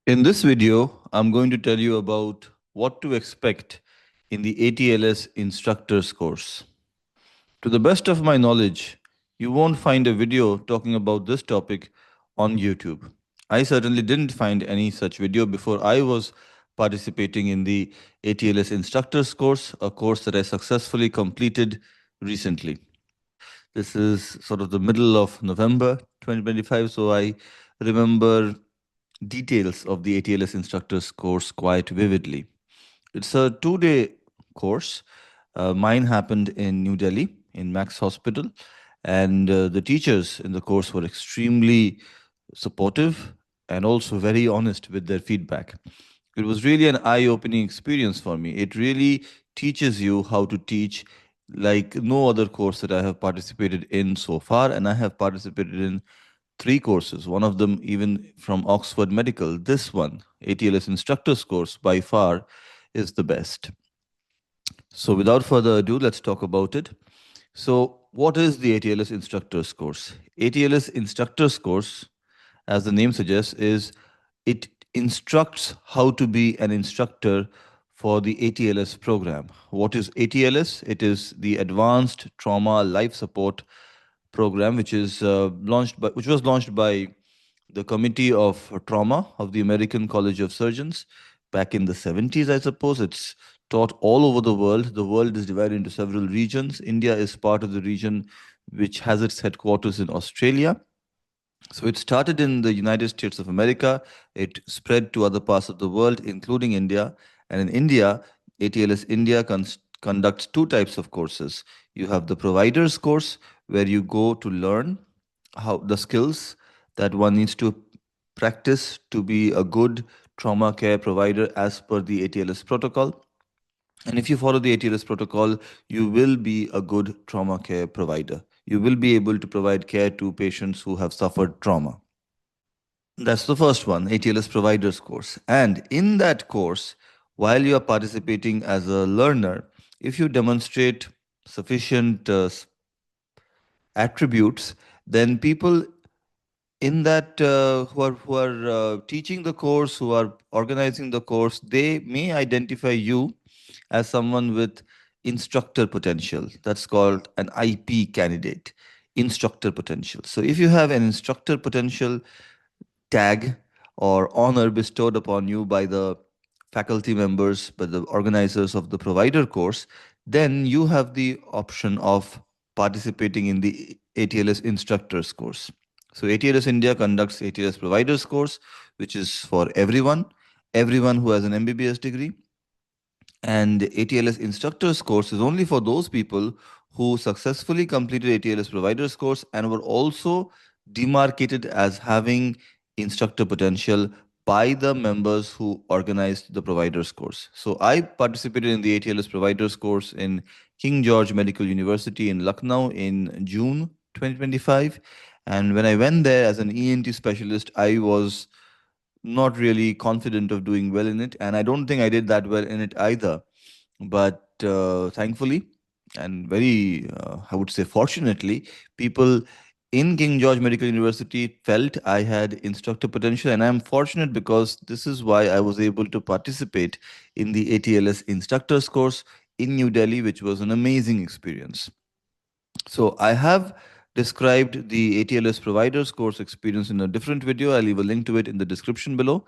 In this video, I'm going to tell you about what to expect in the ATLS Instructors course. To the best of my knowledge, you won't find a video talking about this topic on YouTube. I certainly didn't find any such video before I was participating in the ATLS Instructors course, a course that I successfully completed recently. This is sort of the middle of November 2025, so I remember details of the ATLS instructors course quite vividly. It's a 2 day course. Mine happened in New Delhi in Max Hospital, and the teachers in the course were extremely supportive and also very honest with their feedback. It was really an eye opening experience for me. It really teaches you how to teach like no other course that I have participated in so far, and I have participated in three courses, one of them even from Oxford Medical. This one, ATLS Instructors course, by far is the best. So, without further ado, let's talk about it. So, what is the ATLS Instructors course? ATLS Instructors course, as the name suggests, is it instructs how to be an instructor for the ATLS program. What is ATLS? It is the Advanced Trauma Life Support program, which was launched by the Committee of Trauma of the American College of Surgeons back in the 70s, I suppose. It's taught all over the world. The world is divided into several regions. India is part of the region which has its headquarters in Australia. So it started in the United States of America. It spread to other parts of the world, including India. And in India, ATLS India conducts two types of courses. You have the providers course, where you go to learn how the skills that one needs to practice to be a good trauma care provider as per the ATLS protocol. And if you follow the ATLS protocol, you will be a good trauma care provider. You will be able to provide care to patients who have suffered trauma. That's the first one, ATLS Providers course. And in that course, while you are participating as a learner, if you demonstrate sufficient attributes, then people in that who are teaching the course, who are organizing the course, they may identify you as someone with instructor potential. That's called an IP candidate, instructor potential. So if you have an instructor potential tag or honor bestowed upon you by the faculty members, by the organizers of the provider course, then you have the option of participating in the ATLS instructors course. So ATLS India conducts ATLS providers course, which is for everyone who has an MBBS degree. And ATLS instructors course is only for those people who successfully completed ATLS providers course and were also demarcated as having instructor potential by the members who organized the providers course. So I participated in the ATLS providers course in King George Medical University in Lucknow in June 2025. And when I went there as an ENT specialist, I was not really confident of doing well in it, and I don't think I did that well in it either. But thankfully, and very, I would say, fortunately, people in King George Medical University felt I had instructor potential, and I'm fortunate because this is why I was able to participate in the ATLS instructors course in New Delhi, which was an amazing experience. So I have described the ATLS providers course experience in a different video. I'll leave a link to it in the description below.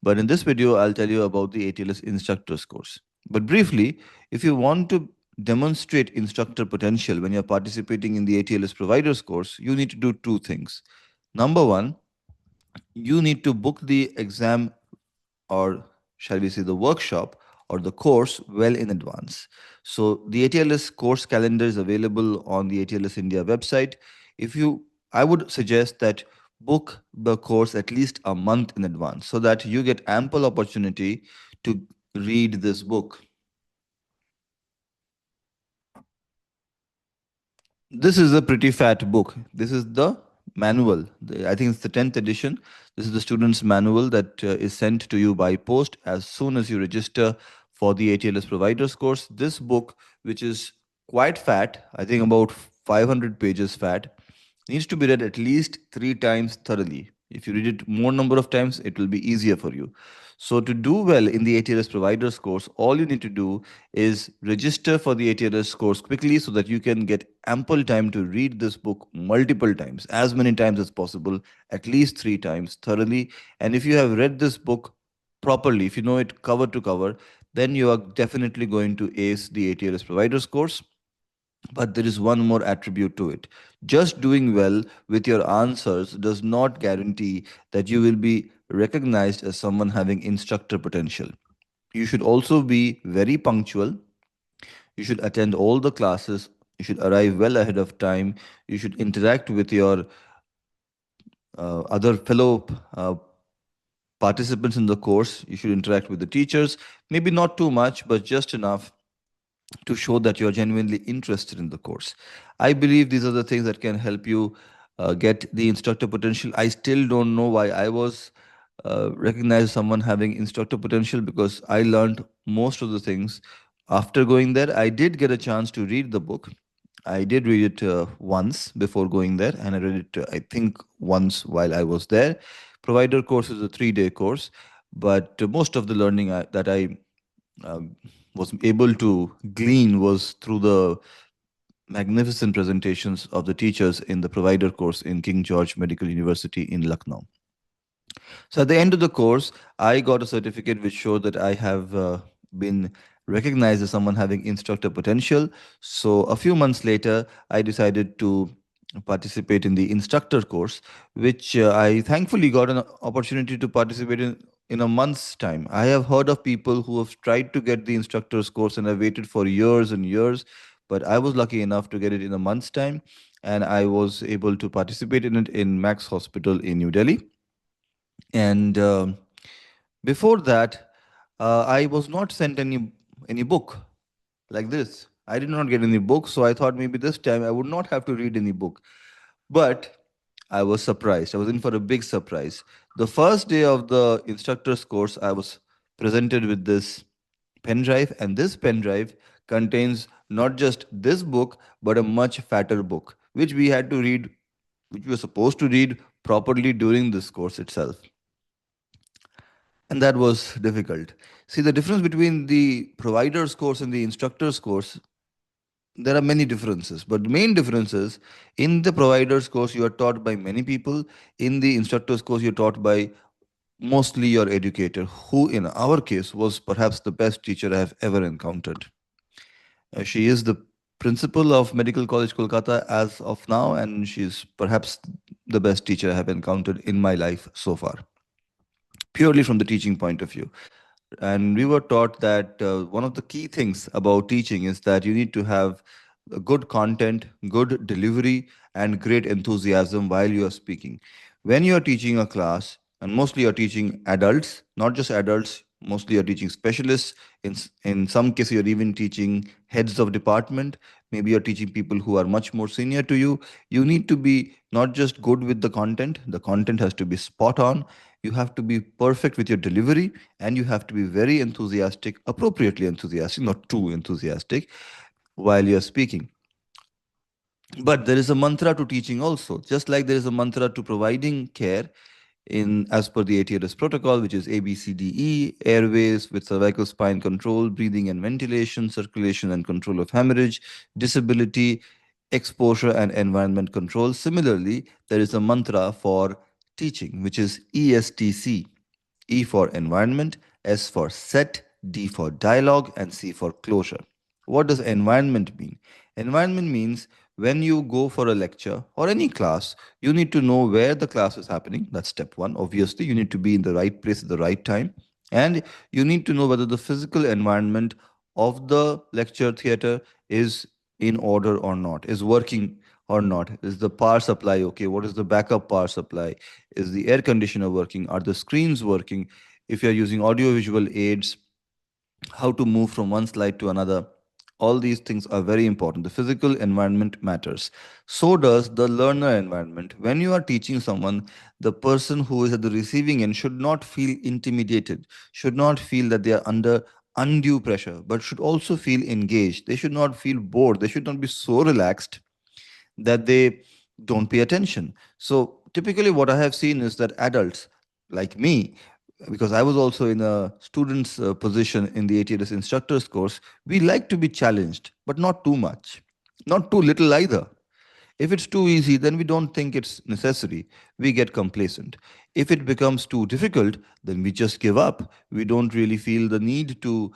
But in this video, I'll tell you about the ATLS instructors course. But briefly, if you want to demonstrate instructor potential when you're participating in the ATLS providers course, you need to do two things. Number one, you need to book the exam, or shall we say the workshop or the course, well in advance. So the ATLS course calendar is available on the ATLS India website. If you, I would suggest that book the course at least a month in advance so that you get ample opportunity to read this book. This is a pretty fat book. This is the manual. I think it's the 10th edition. This is the student's manual that is sent to you by post as soon as you register for the ATLS providers course. This book, which is quite fat, I think about 500 pages fat, needs to be read at least 3 times thoroughly. If you read it more number of times, it will be easier for you. So to do well in the ATLS providers course, all you need to do is register for the ATLS course quickly so that you can get ample time to read this book multiple times, as many times as possible, at least 3 times thoroughly. And if you have read this book properly, if you know it cover to cover, then you are definitely going to ace the ATLS providers course. But there is one more attribute to it. Just doing well with your answers does not guarantee that you will be recognized as someone having instructor potential. You should also be very punctual. You should attend all the classes. You should arrive well ahead of time. You should interact with your other fellow participants in the course. You should interact with the teachers. Maybe not too much, but just enough to show that you're genuinely interested in the course. I believe these are the things that can help you get the instructor potential. I still don't know why I was recognized as someone having instructor potential, because I learned most of the things after going there. I did get a chance to read the book. I did read it once before going there, and I read it, I think, once while I was there. Provider course is a 3-day course, but most of the learning that I um, was able to glean was through the magnificent presentations of the teachers in the provider course in King George Medical University in Lucknow. So at the end of the course, I got a certificate which showed that I have been recognized as someone having instructor potential. So a few months later, I decided to participate in the instructor course, which I thankfully got an opportunity to participate in a month's time. I have heard of people who have tried to get the instructor's course and have waited for years and years, but I was lucky enough to get it in a month's time, and I was able to participate in it in Max Hospital in New Delhi. And before that, I was not sent any book like this. I did not get any book, so I thought maybe this time I would not have to read any book. But I was surprised. I was in for a big surprise. The first day of the instructor's course, I was presented with this pen drive, and this pen drive contains not just this book, but a much fatter book, which we had to read, which we were supposed to read properly during this course itself. And that was difficult. See, the difference between the provider's course and the instructor's course, there are many differences. But the main difference is, in the provider's course, you are taught by many people. In the instructor's course, you're taught by mostly your educator, who in our case was perhaps the best teacher I have ever encountered. She is the principal of Medical College Kolkata as of now, and she's perhaps the best teacher I have encountered in my life so far, purely from the teaching point of view. And we were taught that one of the key things about teaching is that you need to have good content, good delivery, and great enthusiasm while you are speaking. When you are teaching a class, and mostly you're teaching adults, not just adults, mostly you're teaching specialists. In some cases, you're even teaching heads of department. Maybe you're teaching people who are much more senior to you. You need to be not just good with the content has to be spot on. You have to be perfect with your delivery, and you have to be very enthusiastic, appropriately enthusiastic, not too enthusiastic, while you're speaking. But there is a mantra to teaching also, just like there is a mantra to providing care in as per the ATLS protocol, which is ABCDE: airways with cervical spine control, breathing and ventilation, circulation and control of hemorrhage, disability, exposure and environment control. Similarly, there is a mantra for teaching, which is ESTC: E for environment, S for set, D for dialogue, and C for closure. What does environment mean? Environment means when you go for a lecture or any class, you need to know where the class is happening. That's step one. Obviously, you need to be in the right place at the right time. And you need to know whether the physical environment of the lecture theater is in order or not, is working or not. Is the power supply okay? What is the backup power supply? Is the air conditioner working? Are the screens working? If you're using audio visual aids, how to move from one slide to another. All these things are very important. The physical environment matters. So does the learner environment. When you are teaching someone, the person who is at the receiving end should not feel intimidated, should not feel that they are under undue pressure, but should also feel engaged. They should not feel bored. They should not be so relaxed that they don't pay attention. So typically, what I have seen is that adults like me, because I was also in a student's position in the ATLS instructors course, we like to be challenged, but not too much, not too little either. If it's too easy, then we don't think it's necessary. We get complacent. If it becomes too difficult, then we just give up. We don't really feel the need to,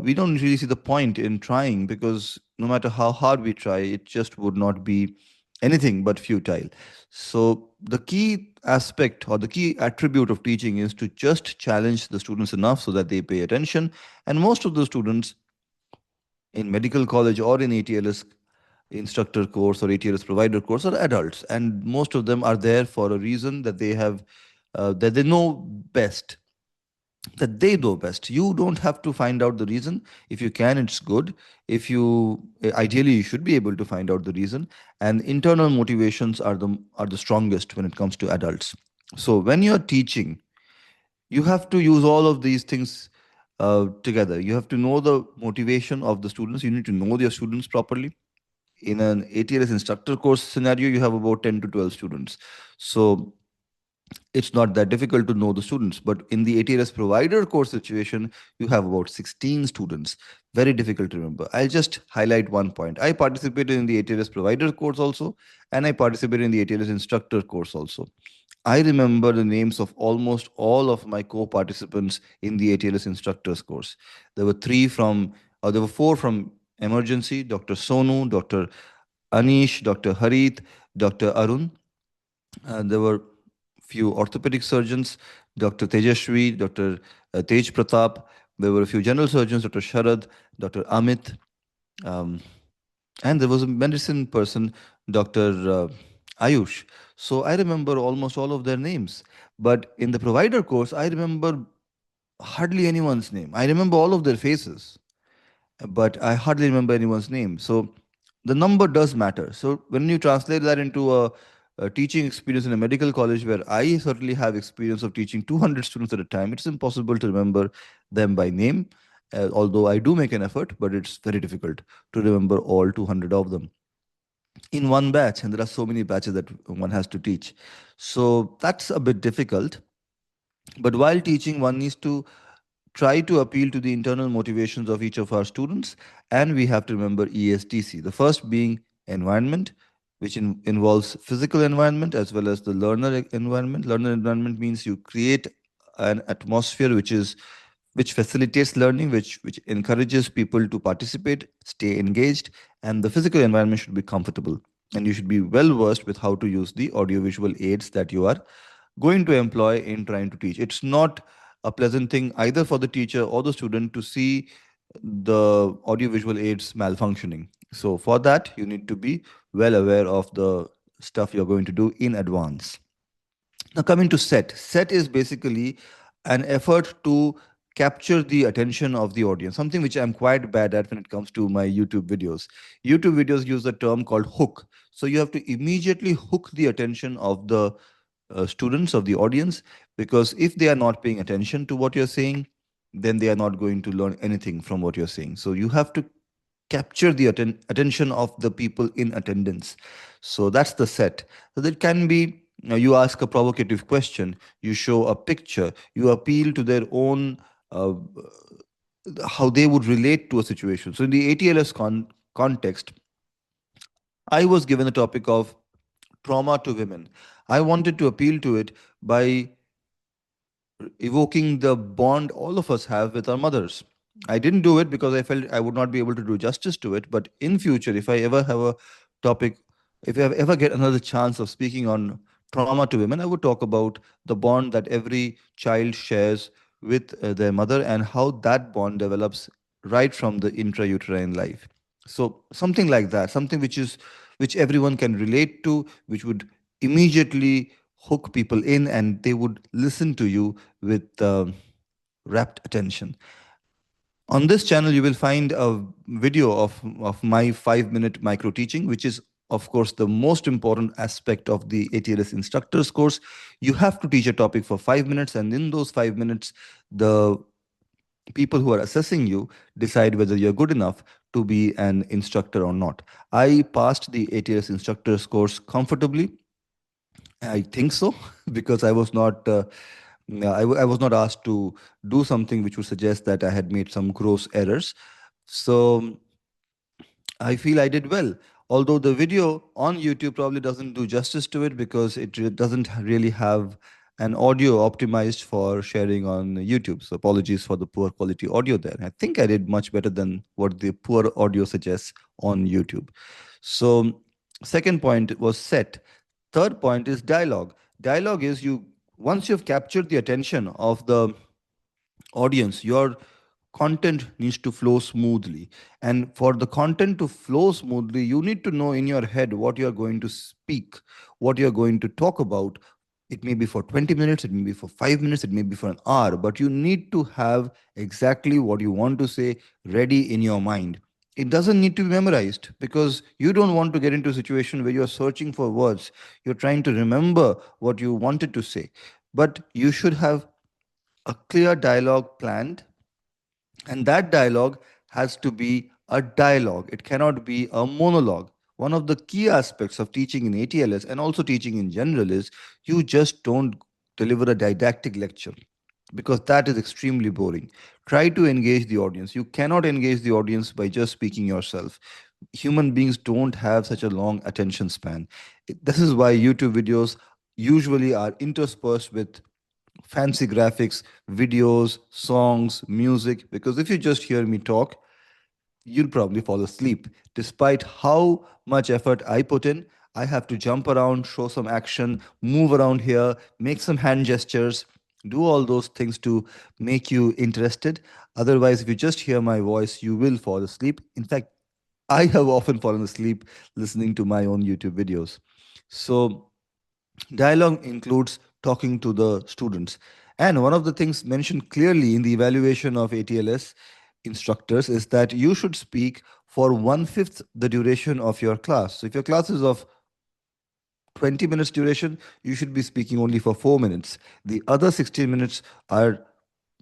we don't really see the point in trying, because no matter how hard we try, it just would not be anything but futile. So, the key aspect or the key attribute of teaching is to just challenge the students enough so that they pay attention. And most of the students in medical college or in ATLS instructor course or ATLS provider course are adults, and most of them are there for a reason that they have, that they know best. That they know best. You don't have to find out the reason. If you can, it's good. If you ideally you should be able to find out the reason. And internal motivations are the strongest when it comes to adults. So when you're teaching, you have to use all of these things together. You have to know the motivation of the students. You need to know your students properly. In an ATLS instructor course scenario, you have about 10 to 12 students. So it's not that difficult to know the students. But in the ATLS provider course situation, you have about 16 students. Very difficult to remember. I'll just highlight one point. I participated in the ATLS provider course also, and I participated in the ATLS instructor course also. I remember the names of almost all of my co-participants in the ATLS instructors course. There were there were four from emergency: Dr. Sonu, Dr. Anish, Dr. Harith, Dr. Arun. There were few orthopedic surgeons, Dr. Tejashwi, Dr. Tej Pratap. There were a few general surgeons, Dr. Sharad, Dr. Amit. Um, and there was a medicine person, Dr. Ayush. So I remember almost all of their names. But in the provider course, I remember hardly anyone's name. I remember all of their faces, but I hardly remember anyone's name. So the number does matter. So when you translate that into a teaching experience in a medical college, where I certainly have experience of teaching 200 students at a time, it's impossible to remember them by name. Although I do make an effort, but it's very difficult to remember all 200 of them in one batch, and there are so many batches that one has to teach. So that's a bit difficult. But while teaching, one needs to try to appeal to the internal motivations of each of our students, and we have to remember ESTC. The first being environment, which involves physical environment as well as the environment. Learner environment means you create an atmosphere which facilitates learning, which encourages people to participate, stay engaged, and the physical environment should be comfortable. And you should be well versed with how to use the audiovisual aids that you are going to employ in trying to teach. It's not a pleasant thing either for the teacher or the student to see the audiovisual aids malfunctioning. So for that, you need to be well aware of the stuff you're going to do in advance. Now, coming to set is basically an effort to capture the attention of the audience, something which I'm quite bad at when it comes to my YouTube videos. YouTube videos use a term called hook. So you have to immediately hook the attention of the students, of the audience, because if they are not paying attention to what you're saying, then they are not going to learn anything from what you're saying. So you have to capture the attention of the people in attendance. So that's the set. So that can be, you ask a provocative question, you show a picture, you appeal to their own, how they would relate to a situation. So in the ATLS context, I was given the topic of trauma to women. I wanted to appeal to it by evoking the bond all of us have with our mothers. I didn't do it because I felt I would not be able to do justice to it. But in future, if I ever have a topic, if I ever get another chance of speaking on trauma to women, I would talk about the bond that every child shares with their mother and how that bond develops right from the intrauterine life. So something like that, something which everyone can relate to, which would immediately hook people in, and they would listen to you with rapt attention. On this channel, you will find a video of my 5-minute micro teaching, which is, of course, the most important aspect of the ATLS instructors course. You have to teach a topic for 5 minutes, and in those 5 minutes, the people who are assessing you decide whether you're good enough to be an instructor or not. I passed the ATLS instructors course comfortably, I think so, because I was not asked to do something which would suggest that I had made some gross errors. So I feel I did well. Although the video on YouTube probably doesn't do justice to it because doesn't really have an audio optimized for sharing on YouTube. So apologies for the poor quality audio there. I think I did much better than what the poor audio suggests on YouTube. So second point was set. Third point is dialogue. Dialogue is you once you've captured the attention of the audience, your content needs to flow smoothly. And for the content to flow smoothly, you need to know in your head what you're going to speak, what you're going to talk about. It may be for 20 minutes, it may be for 5 minutes, it may be for an hour, but you need to have exactly what you want to say ready in your mind. It doesn't need to be memorized because you don't want to get into a situation where you're searching for words. You're trying to remember what you wanted to say. But you should have a clear dialogue planned, and that dialogue has to be a dialogue. It cannot be a monologue. One of the key aspects of teaching in ATLS and also teaching in general is you just don't deliver a didactic lecture because that is extremely boring. Try to engage the audience. You cannot engage the audience by just speaking yourself. Human beings don't have such a long attention span. This is why YouTube videos usually are interspersed with fancy graphics, videos, songs, music, because if you just hear me talk, you'll probably fall asleep. Despite how much effort I put in, I have to jump around, show some action, move around here, make some hand gestures, do all those things to make you interested. Otherwise, if you just hear my voice, you will fall asleep. In fact, I have often fallen asleep listening to my own YouTube videos. So, dialogue includes talking to the students. And one of the things mentioned clearly in the evaluation of ATLS instructors is that you should speak for one fifth the duration of your class. So if your class is of 20 minutes duration, you should be speaking only for 4 minutes. The other 16 minutes are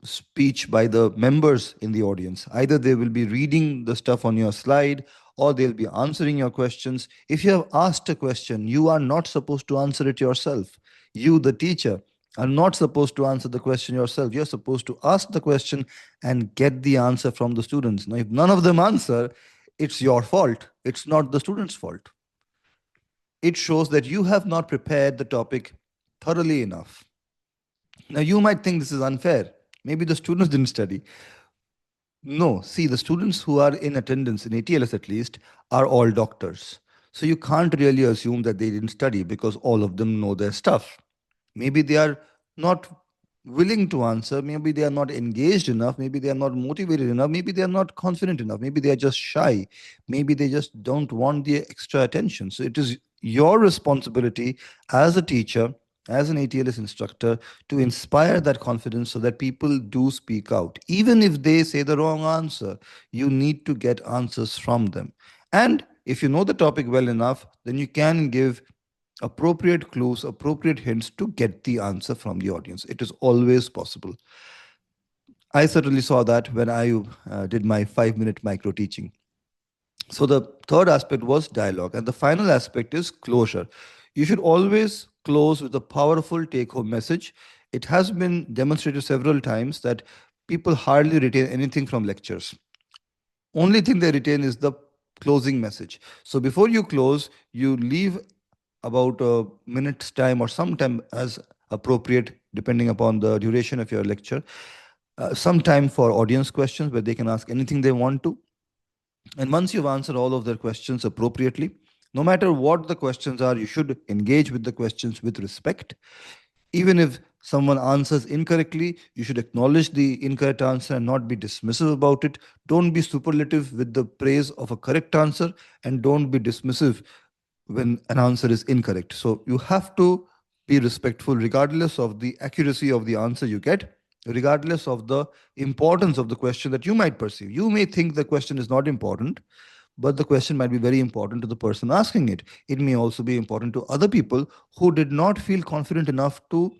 speech by the members in the audience. Either they will be reading the stuff on your slide or they'll be answering your questions. If you have asked a question, you are not supposed to answer it yourself. You, the teacher, are not supposed to answer the question yourself. You're supposed to ask the question and get the answer from the students. Now, if none of them answer, it's your fault. It's not the student's fault. It shows that you have not prepared the topic thoroughly enough. Now, you might think this is unfair. Maybe the students didn't study. No, see, the students who are in attendance in ATLS at least are all doctors. So you can't really assume that they didn't study because all of them know their stuff. Maybe they are not willing to answer, maybe they are not engaged enough, maybe they are not motivated enough, maybe they are not confident enough, maybe they are just shy, maybe they just don't want the extra attention. So it is your responsibility as a teacher, as an ATLS instructor, to inspire that confidence so that people do speak out. Even if they say the wrong answer, you need to get answers from them. And if you know the topic well enough, then you can give appropriate clues, appropriate hints to get the answer from the audience. It is always possible. I certainly saw that when I did my 5 minute micro teaching. So the third aspect was dialogue, and the final aspect is closure. You should always close with a powerful take home message. It has been demonstrated several times that people hardly retain anything from lectures. Only thing they retain is the closing message. So before you close, you leave about a minute's time or some time as appropriate, depending upon the duration of your lecture. Some time for audience questions where they can ask anything they want to. And once you've answered all of their questions appropriately, no matter what the questions are, you should engage with the questions with respect. Even if someone answers incorrectly, you should acknowledge the incorrect answer and not be dismissive about it. Don't be superlative with the praise of a correct answer, and don't be dismissive when an answer is incorrect. So you have to be respectful regardless of the accuracy of the answer you get, regardless of the importance of the question that you might perceive. You may think the question is not important, but the question might be very important to the person asking it. It may also be important to other people who did not feel confident enough to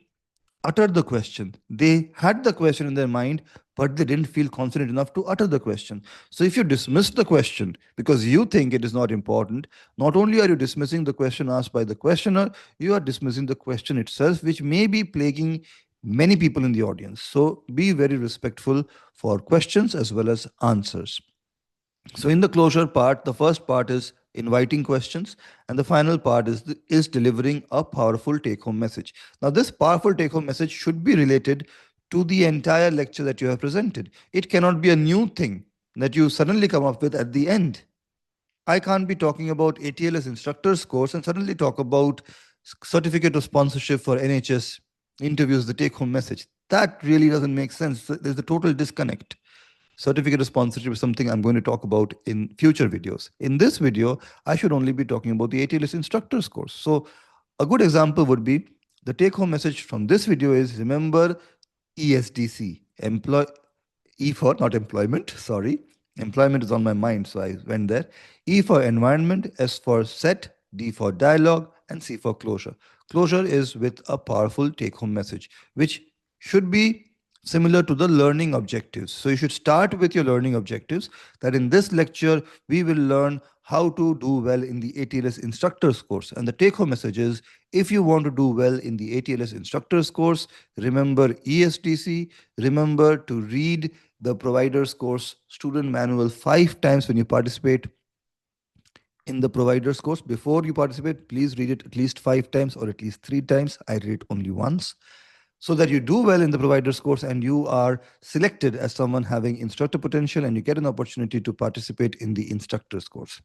uttered the question. They had the question in their mind, but they didn't feel confident enough to utter the question. So if you dismiss the question because you think it is not important, not only are you dismissing the question asked by the questioner, you are dismissing the question itself, which may be plaguing many people in the audience. So be very respectful for questions as well as answers. So in the closure part, the first part is inviting questions, and the final part is delivering a powerful take-home message. Now, this powerful take-home message should be related to the entire lecture that you have presented. It cannot be a new thing that you suddenly come up with at the end. I can't be talking about ATLS instructors course and suddenly talk about certificate of sponsorship for NHS interviews, the take home message. That really doesn't make sense. There's a total disconnect. Certificate of sponsorship is something I'm going to talk about in future videos. In this video, I should only be talking about the ATLS instructors course. So a good example would be the take home message from this video is remember ESDC, E for not employment, sorry. Employment is on my mind, so I went there. E for environment, S for set, D for dialogue, and C for closure. Closure is with a powerful take home message, which should be similar to the learning objectives. So you should start with your learning objectives that in this lecture, we will learn how to do well in the ATLS instructors course. And the take home message is if you want to do well in the ATLS instructors course, remember ESTC, remember to read the provider's course student manual 5 times when you participate in the provider's course. Before you participate, please read it at least 5 times or at least 3 times. I read it only once so that you do well in the provider's course and you are selected as someone having instructor potential and you get an opportunity to participate in the instructor's course.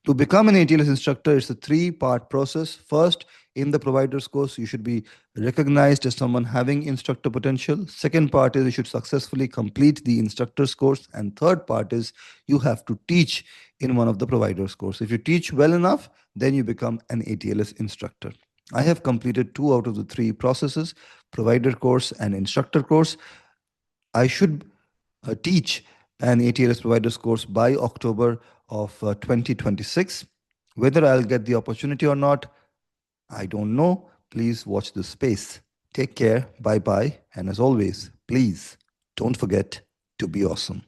To become an ATLS instructor, it's a 3-part process. First, in the provider's course, you should be recognized as someone having instructor potential. Second part is you should successfully complete the instructor's course. And third part is you have to teach in one of the provider's course. If you teach well enough, then you become an ATLS instructor. I have completed 2 out of the 3 processes, provider course and instructor course. I should teach an ATLS providers course by October of 2026. Whether I'll get the opportunity or not, I don't know. Please watch this space. Take care. Bye bye. And as always, please don't forget to be awesome.